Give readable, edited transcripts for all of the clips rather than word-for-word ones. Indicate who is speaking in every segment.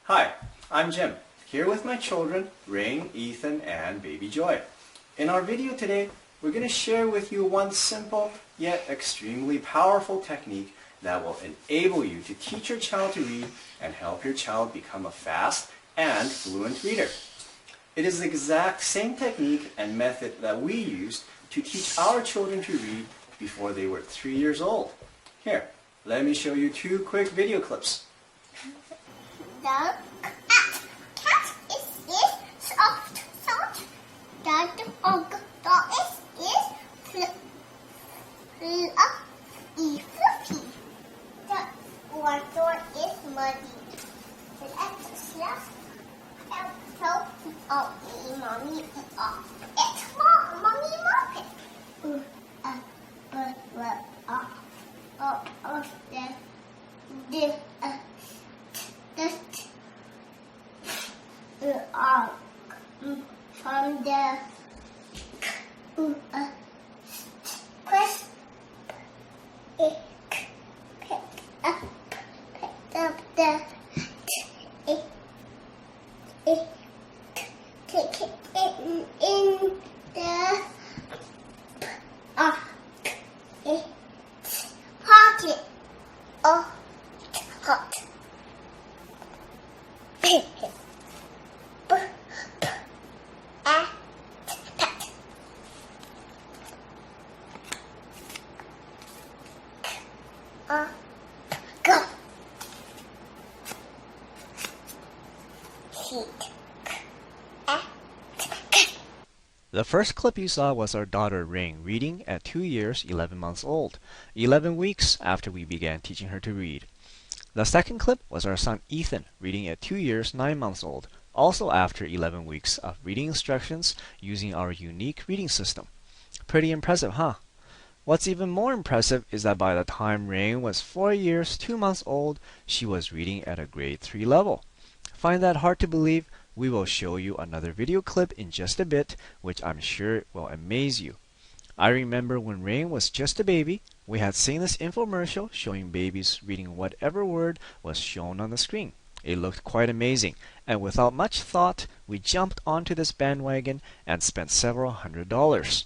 Speaker 1: Hi, I'm Jim, here with my children, Rain, Ethan, and baby Joy. In our video today, we're going to share with you one simple yet extremely powerful technique that will enable you to teach your child to read and help your child become a fast and fluent reader. It is the exact same technique and method that we used to teach our children to read before they were 3 years old. Here, let me show you 2 quick video clips.
Speaker 2: The cat is soft. The dog is fluffy. The water is muddy. Let's just help mommy off. It's mommy mop it. From the crisp, pick up the take it in the pocket. Oh, hot. Go.
Speaker 1: The first clip you saw was our daughter Rain reading at 2 years, 11 months old, 11 weeks after we began teaching her to read. The second clip was our son Ethan reading at 2 years, 9 months old, also after 11 weeks of reading instructions using our unique reading system. Pretty impressive, huh? What's even more impressive is that by the time Rain was 4 years, 2 months old, she was reading at a grade 3 level. Find that hard to believe? We will show you another video clip in just a bit, which I'm sure will amaze you. I remember when Rain was just a baby, we had seen this infomercial showing babies reading whatever word was shown on the screen. It looked quite amazing, and without much thought, we jumped onto this bandwagon and spent several $100s.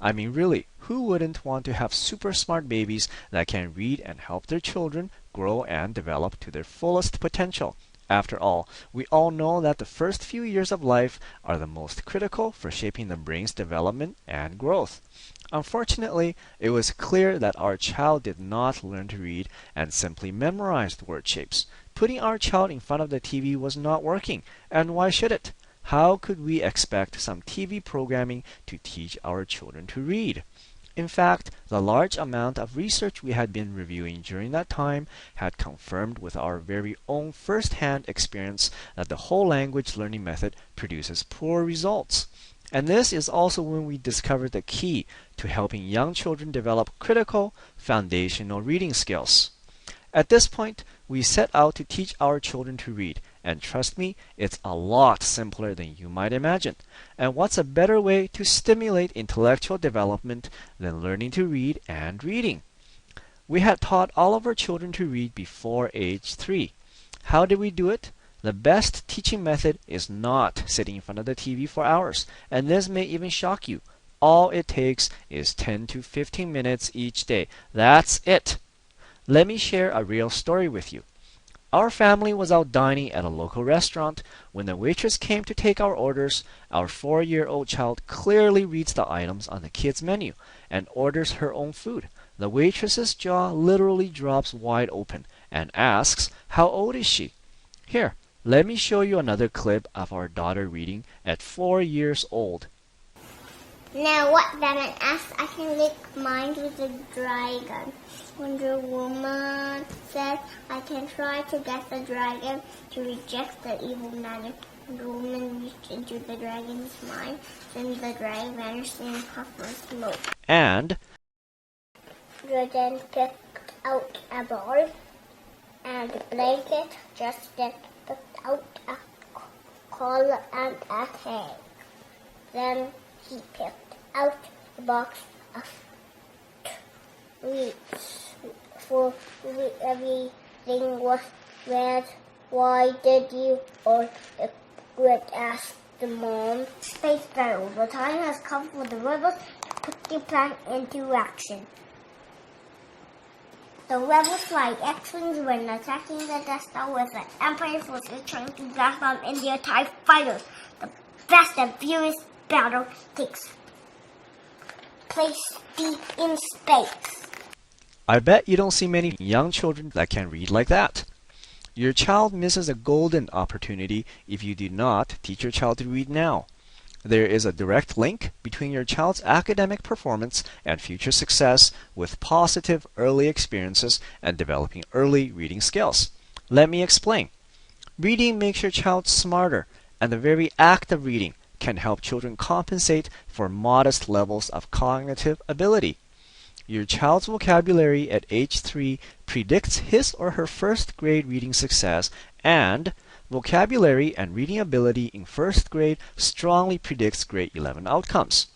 Speaker 1: I mean, really, who wouldn't want to have super smart babies that can read and help their children grow and develop to their fullest potential? After all, we all know that the first few years of life are the most critical for shaping the brain's development and growth. Unfortunately, it was clear that our child did not learn to read and simply memorized word shapes. Putting our child in front of the TV was not working, and why should it? How could we expect some TV programming to teach our children to read? In fact, the large amount of research we had been reviewing during that time had confirmed with our very own first-hand experience that the whole language learning method produces poor results. And this is also when we discovered the key to helping young children develop critical, foundational reading skills. At this point, we set out to teach our children to read, and trust me, it's a lot simpler than you might imagine. And what's a better way to stimulate intellectual development than learning to read and reading? We had taught all of our children to read before age 3. How did we do it? The best teaching method is not sitting in front of the TV for hours, and this may even shock you. All it takes is 10 to 15 minutes each day. That's it. Let me share a real story with you. Our family was out dining at a local restaurant. When the waitress came to take our orders, our 4-year-old child clearly reads the items on the kids' menu and orders her own food. The waitress's jaw literally drops wide open and asks, "How old is she?" Here, let me show you another clip of our daughter reading at 4 years old.
Speaker 2: Now what Batman asked, I can lick mine with a dragon. Wonder Woman said, I can try to get the dragon to reject the evil magic. Wonder Woman reached into the dragon's mind, then the dragon vanished in a puff of smoke.
Speaker 1: And
Speaker 2: Dragon picked out a ball and a blanket, just then picked out a collar and a tag. Then he picked out a box of treats, for everything was red, Why did you or Greg asked the mom. Space Battle. The time has come for the rebels to put their plan into action. The rebels fly X-Wings when attacking the Death Star with the Empire forces trying to blast them in their TIE fighters. The fast and furious battle takes place deep in space.
Speaker 1: I bet you don't see many young children that can read like that. Your child misses a golden opportunity if you do not teach your child to read now. There is a direct link between your child's academic performance and future success with positive early experiences and developing early reading skills. Let me explain. Reading makes your child smarter, and the very act of reading can help children compensate for modest levels of cognitive ability. Your child's vocabulary at age 3 predicts his or her first grade reading success, and vocabulary and reading ability in first grade strongly predicts grade 11 outcomes.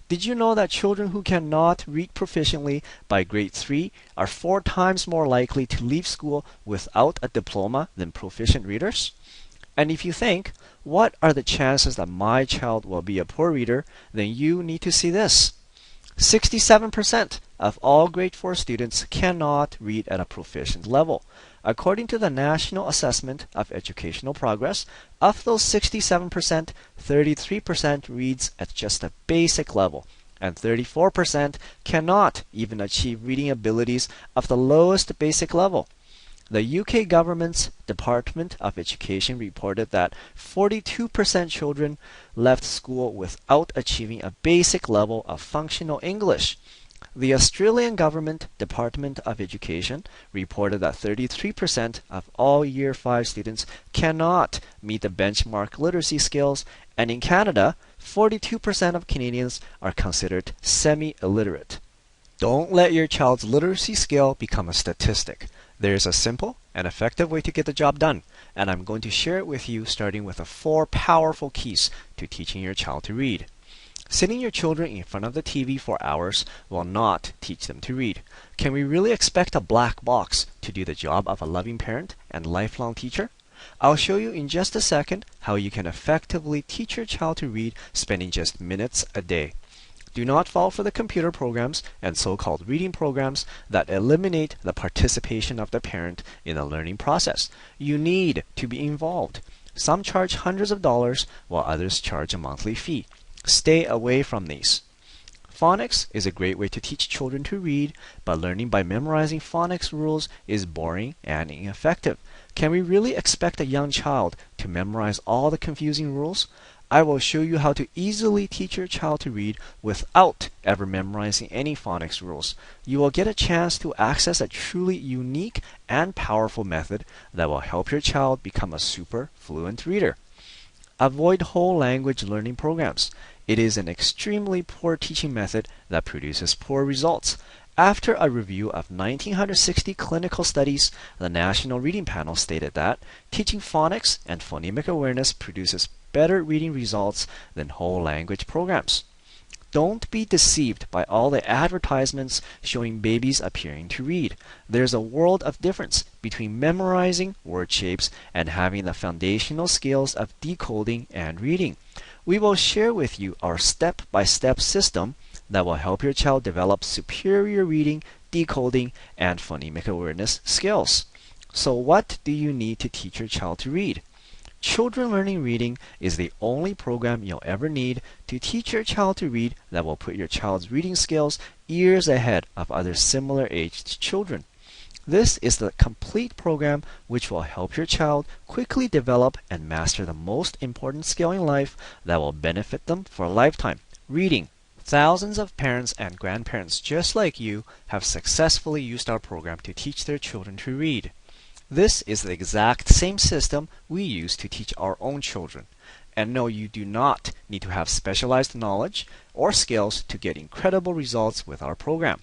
Speaker 1: Did you know that children who cannot read proficiently by grade 3 are 4 times more likely to leave school without a diploma than proficient readers? And if you think, what are the chances that my child will be a poor reader, then you need to see this. 67% of all grade 4 students cannot read at a proficient level. According to the National Assessment of Educational Progress, of those 67%, 33% reads at just a basic level, and 34% cannot even achieve reading abilities of the lowest basic level. The UK government's Department of Education reported that 42% children left school without achieving a basic level of functional English. The Australian Government Department of Education reported that 33% of all Year 5 students cannot meet the benchmark literacy skills, and in Canada, 42% of Canadians are considered semi-illiterate. Don't let your child's literacy skill become a statistic. There is a simple and effective way to get the job done, and I'm going to share it with you starting with the 4 powerful keys to teaching your child to read. Sitting your children in front of the TV for hours will not teach them to read. Can we really expect a black box to do the job of a loving parent and lifelong teacher? I'll show you in just a second how you can effectively teach your child to read spending just minutes a day. Do not fall for the computer programs and so-called reading programs that eliminate the participation of the parent in the learning process. You need to be involved. Some charge hundreds of dollars while others charge a monthly fee. Stay away from these. Phonics is a great way to teach children to read, but learning by memorizing phonics rules is boring and ineffective. Can we really expect a young child to memorize all the confusing rules? I will show you how to easily teach your child to read without ever memorizing any phonics rules. You will get a chance to access a truly unique and powerful method that will help your child become a super fluent reader. Avoid whole language learning programs. It is an extremely poor teaching method that produces poor results. After a review of 1960 clinical studies, the National Reading Panel stated that teaching phonics and phonemic awareness produces better reading results than whole language programs. Don't be deceived by all the advertisements showing babies appearing to read. There's a world of difference between memorizing word shapes and having the foundational skills of decoding and reading. We will share with you our step-by-step system that will help your child develop superior reading, decoding, and phonemic awareness skills. So what do you need to teach your child to read? Children Learning Reading is the only program you'll ever need to teach your child to read that will put your child's reading skills years ahead of other similar aged children. This is the complete program which will help your child quickly develop and master the most important skill in life that will benefit them for a lifetime: reading. Thousands of parents and grandparents just like you have successfully used our program to teach their children to read. This is the exact same system we use to teach our own children. And no, you do not need to have specialized knowledge or skills to get incredible results with our program.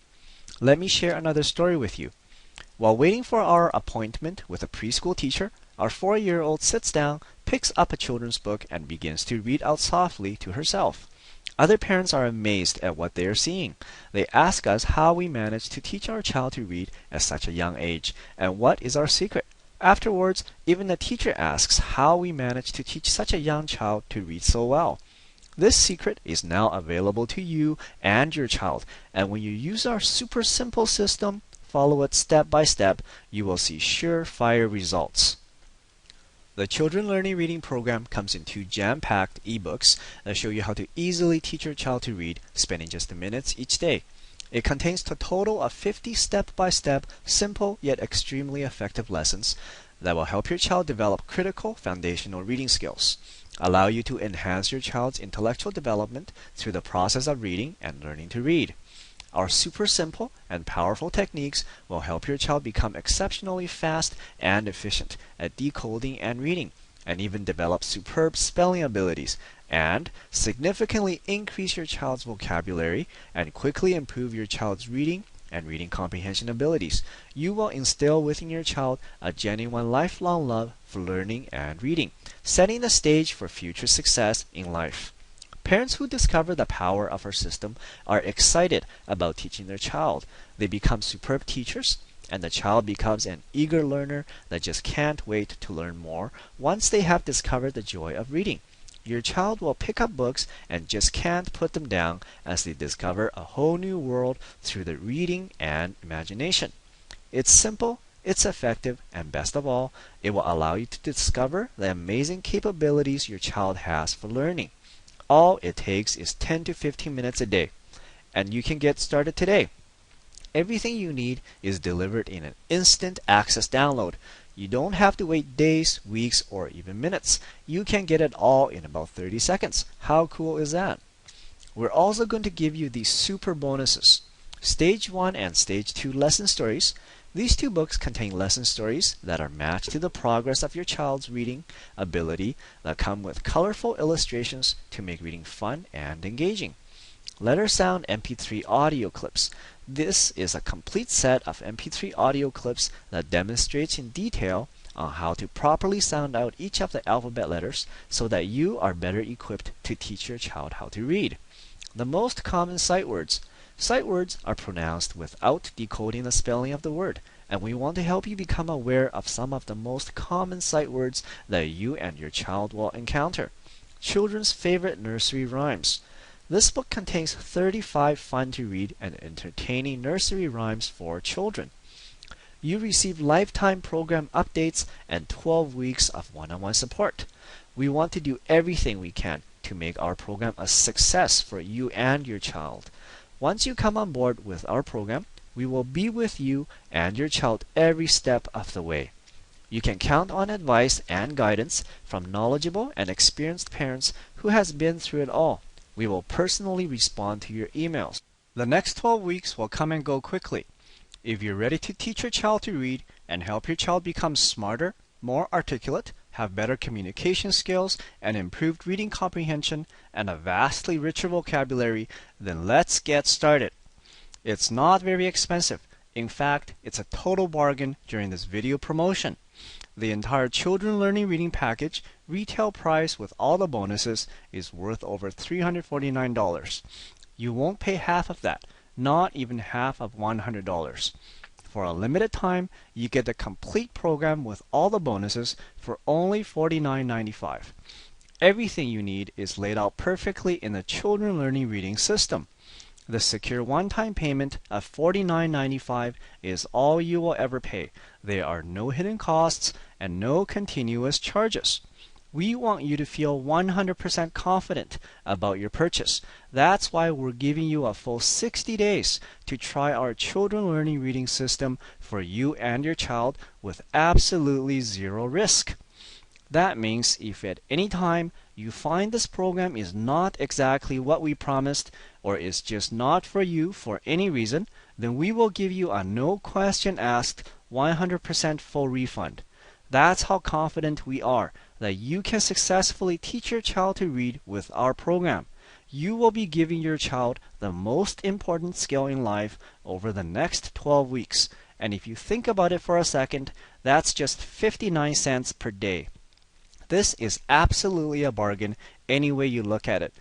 Speaker 1: Let me share another story with you. While waiting for our appointment with a preschool teacher, our 4-year-old sits down, picks up a children's book, and begins to read out softly to herself. Other parents are amazed at what they are seeing. They ask us how we manage to teach our child to read at such a young age, and what is our secret. Afterwards, even the teacher asks how we managed to teach such a young child to read so well. This secret is now available to you and your child, and when you use our super simple system, follow it step by step, you will see surefire results. The Children Learning Reading program comes in 2 jam-packed ebooks that show you how to easily teach your child to read, spending just minutes each day. It contains a total of 50 step-by-step, simple yet extremely effective lessons that will help your child develop critical foundational reading skills, allow you to enhance your child's intellectual development through the process of reading and learning to read. Our super simple and powerful techniques will help your child become exceptionally fast and efficient at decoding and reading, and even develop superb spelling abilities, and significantly increase your child's vocabulary and quickly improve your child's reading and reading comprehension abilities. You will instill within your child a genuine lifelong love for learning and reading, setting the stage for future success in life. Parents who discover the power of our system are excited about teaching their child. They become superb teachers, and the child becomes an eager learner that just can't wait to learn more once they have discovered the joy of reading. Your child will pick up books and just can't put them down as they discover a whole new world through the reading and imagination. It's simple, it's effective, and best of all, it will allow you to discover the amazing capabilities your child has for learning. All it takes is 10 to 15 minutes a day, and you can get started today. Everything you need is delivered in an instant access download. You don't have to wait days, weeks, or even minutes. You can get it all in about 30 seconds. How cool is that? We're also going to give you these super bonuses. Stage 1 and Stage 2 lesson stories. These 2 books contain lesson stories that are matched to the progress of your child's reading ability that come with colorful illustrations to make reading fun and engaging. Letter Sound MP3 audio clips. This is a complete set of MP3 audio clips that demonstrates in detail on how to properly sound out each of the alphabet letters so that you are better equipped to teach your child how to read. The most common sight words. Sight words are pronounced without decoding the spelling of the word, and we want to help you become aware of some of the most common sight words that you and your child will encounter. Children's favorite nursery rhymes. This book contains 35 fun-to-read and entertaining nursery rhymes for children. You receive lifetime program updates and 12 weeks of one-on-one support. We want to do everything we can to make our program a success for you and your child. Once you come on board with our program, we will be with you and your child every step of the way. You can count on advice and guidance from knowledgeable and experienced parents who has been through it all. We will personally respond to your emails. The next 12 weeks will come and go quickly. If you're ready to teach your child to read and help your child become smarter, more articulate, have better communication skills, and improved reading comprehension, and a vastly richer vocabulary, then let's get started. It's not very expensive. In fact, it's a total bargain during this video promotion. The entire Children Learning Reading package, retail price with all the bonuses, is worth over $349. You won't pay half of that, not even half of $100. For a limited time, you get the complete program with all the bonuses for only $49.95. Everything you need is laid out perfectly in the Children Learning Reading system. The secure one-time payment of $49.95 is all you will ever pay. There are no hidden costs and no continuous charges. We want you to feel 100% confident about your purchase. That's why we're giving you a full 60 days to try our Children Learning Reading system for you and your child with absolutely zero risk. That means if at any time you find this program is not exactly what we promised or is just not for you for any reason, then we will give you a no question asked 100% full refund. That's how confident we are that you can successfully teach your child to read with our program. You will be giving your child the most important skill in life over the next 12 weeks. And if you think about it for a second, that's just 59 cents per day. This is absolutely a bargain any way you look at it.